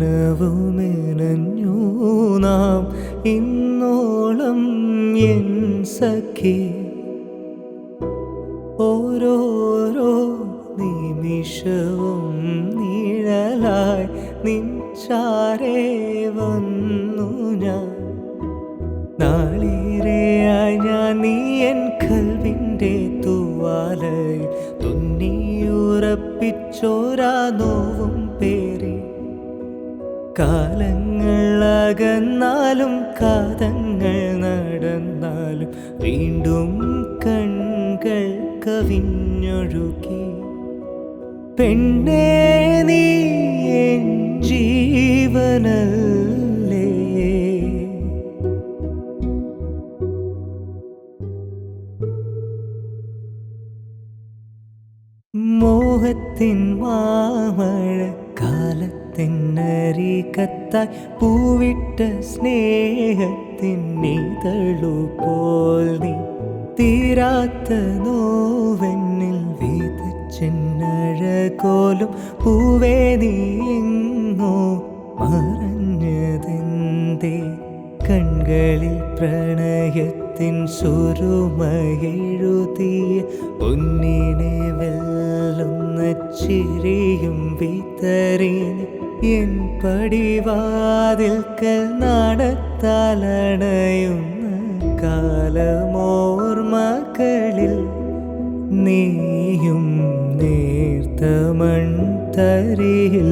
മനവുമെനഞ്ഞു നാം ഇന്നോളം എൻ സഖി. ഓരോരോ നിമിഷവും നിഴലായി നിൻ ചാരേ വന്നു ഞാൻ. നാളിരയായി ഞാൻ നീ എൻ കൽവിൻ്റെ തൂവാലയിൽ തുന്നിയുറപ്പിച്ചോരാ നോവും പേറി. കാലങ്ങൾ അകന്നാലും കാതങ്ങൾ നടന്നാലും വീണ്ടും കൺകൾ കവിഞ്ഞൊഴുകി. പെണ്ണേ നീ എൻ ജീവനല്ലേ. മോഹത്തിൻ മാമഴ കാലത്തിനരികത്തായി പൂവിട്ട സ്നേഹത്തിൻ ഇതളുപോൽ നീ. തീരാത്ത നോവെന്നിൽ വിതച്ചെന്നഴകോലും പൂവേ നീ എങ്ങോ മറഞ്ഞതെന്തേ. കൺകളിൽ പ്രണയത്തിൻ സുരുമയെഴുതിയ പൊന്നിനെ വെല്ലുന്ന ചിരിയും വിതറിന് എൻ പടിവാതിൽക്കൽ നാണത്താലണയുന്ന കാലമോർമകളിൽ നീയും നേർത്ത മൺതരിയിൽ.